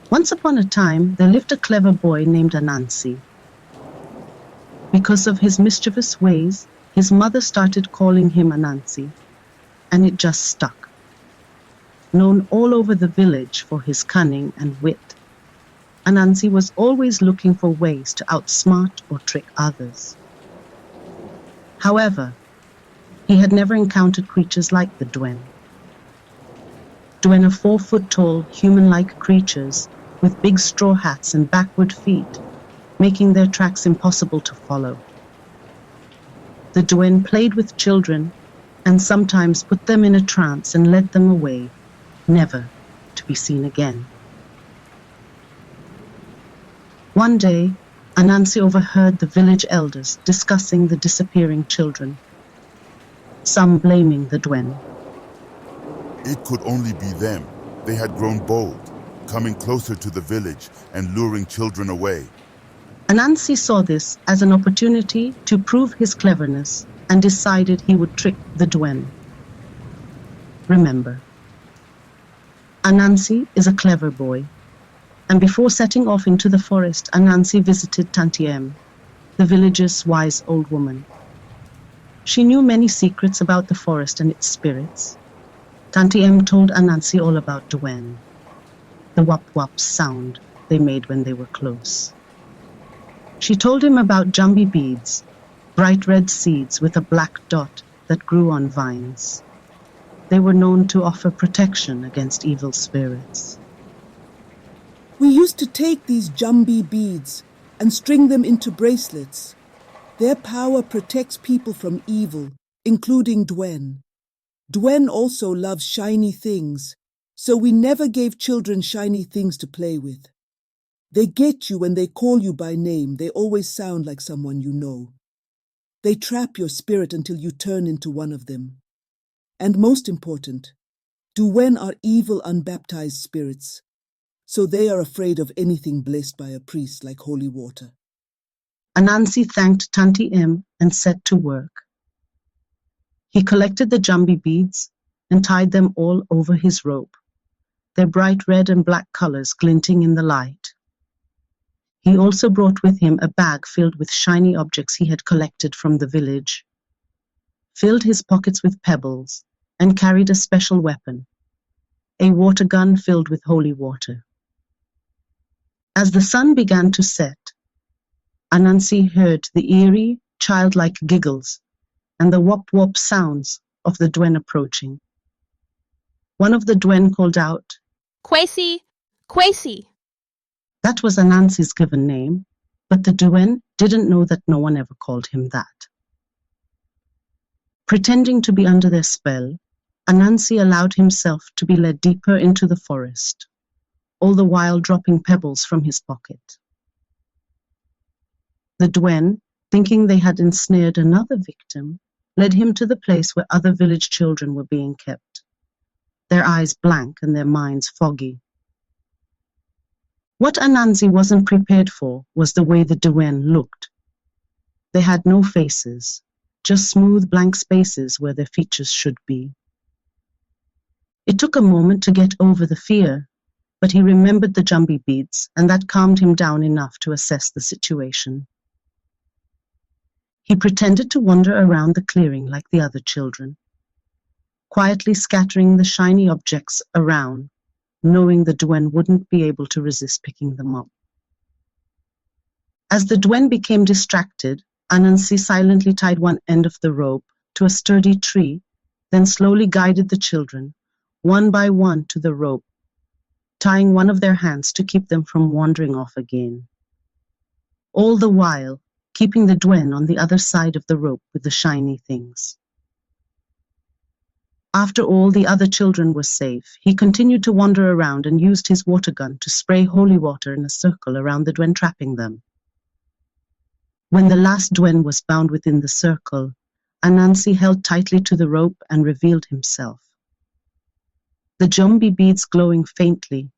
Once upon a time, there lived a clever boy named Anansi. Because of his mischievous ways, his mother started calling him Anansi, and it just stuck. Known all over the village for his cunning and wit, Anansi was always looking for ways to outsmart or trick others. However, he had never encountered creatures like the Douen. Douen are 4-foot-tall, human-like creatures with big straw hats and backward feet, making their tracks impossible to follow. The Douen played with children and sometimes put them in a trance and led them away, never to be seen again. One day, Anansi overheard the village elders discussing the disappearing children, some blaming the Douen. It could only be them. They had grown bold, coming closer to the village and luring children away. Anansi saw this as an opportunity to prove his cleverness and decided he would trick the Douen. Remember, Anansi is a clever boy, and before setting off into the forest, Anansi visited Tanti Em, the village's wise old woman. She knew many secrets about the forest and its spirits. Tanti Em told Anansi all about Douen, the wap-wap sound they made when they were close. She told him about jumbi beads, bright red seeds with a black dot that grew on vines. They were known to offer protection against evil spirits. We used to take these jumbi beads and string them into bracelets. Their power protects people from evil, including Douen. Douen also loves shiny things, so we never gave children shiny things to play with. They get you when they call you by name. They always sound like someone you know. They trap your spirit until you turn into one of them. And most important, Douen are evil unbaptized spirits, so they are afraid of anything blessed by a priest like holy water. Anansi thanked Tanti Em and set to work. He collected the jumbi beads and tied them all over his rope, their bright red and black colors glinting in the light. He also brought with him a bag filled with shiny objects he had collected from the village, filled his pockets with pebbles, and carried a special weapon, a water gun filled with holy water. As the sun began to set, Anansi heard the eerie, childlike giggles and the wop-wop sounds of the Douen approaching. One of the Douen called out, Kwesi! Kwesi! That was Anansi's given name, but the Douen didn't know that no one ever called him that. Pretending to be under their spell, Anansi allowed himself to be led deeper into the forest, all the while dropping pebbles from his pocket. The Douen, thinking they had ensnared another victim, led him to the place where other village children were being kept, their eyes blank and their minds foggy. What Anansi wasn't prepared for was the way the Douen looked. They had no faces, just smooth blank spaces where their features should be. It took a moment to get over the fear, but he remembered the jumbi beads, and that calmed him down enough to assess the situation. He pretended to wander around the clearing like the other children, quietly scattering the shiny objects around, knowing the Douen wouldn't be able to resist picking them up. As the Douen became distracted, Anansi silently tied one end of the rope to a sturdy tree, then slowly guided the children, one by one, to the rope, tying one of their hands to keep them from wandering off again. All the while, keeping the Douen on the other side of the rope with the shiny things. After all the other children were safe, he continued to wander around and used his water gun to spray holy water in a circle around the Douen, trapping them. When the last Douen was bound within the circle, Anansi held tightly to the rope and revealed himself. The jumbi beads glowing faintly,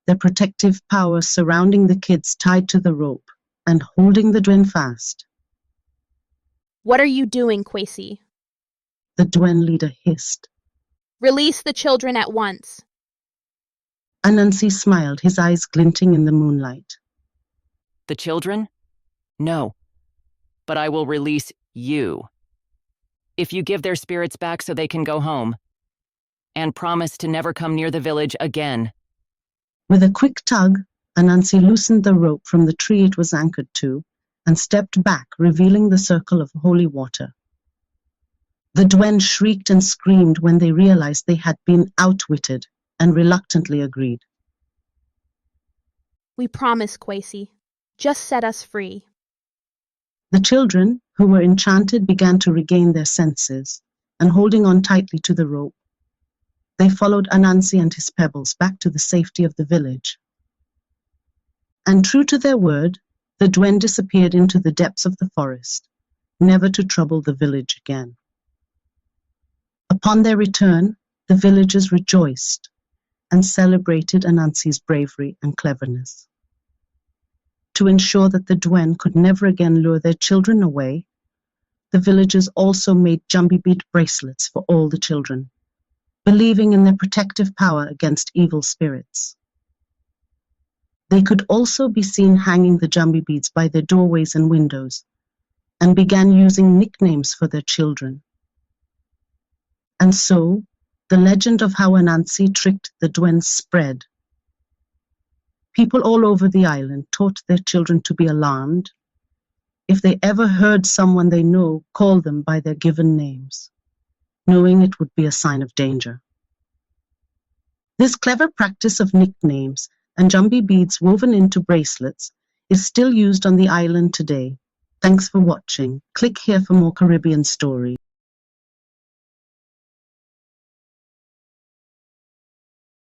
their protective power surrounding the kids tied to the rope and holding the Douen fast. What are you doing, Kwesi? The Douen leader hissed. Release the children at once. Anansi smiled, his eyes glinting in the moonlight. The children? No. But I will release you. If you give their spirits back so they can go home. And promise to never come near the village again. With a quick tug, Anansi loosened the rope from the tree it was anchored to and stepped back, revealing the circle of holy water. The Douen shrieked and screamed when they realized they had been outwitted and reluctantly agreed. We promise, Kwesi. Just set us free. The children, who were enchanted, began to regain their senses, and holding on tightly to the rope, they followed Anansi and his pebbles back to the safety of the village. And true to their word, the Douen disappeared into the depths of the forest, never to trouble the village again. Upon their return, the villagers rejoiced and celebrated Anansi's bravery and cleverness. To ensure that the Douen could never again lure their children away, the villagers also made jumbie bead bracelets for all the children, believing in their protective power against evil spirits. They could also be seen hanging the jumbie beads by their doorways and windows, and began using nicknames for their children. And so, the legend of how Anansi tricked the Douen spread. People all over the island taught their children to be alarmed if they ever heard someone they know call them by their given names, knowing it would be a sign of danger. This clever practice of nicknames and jumbie beads woven into bracelets is still used on the island today. Thanks for watching. Click here for more Caribbean stories.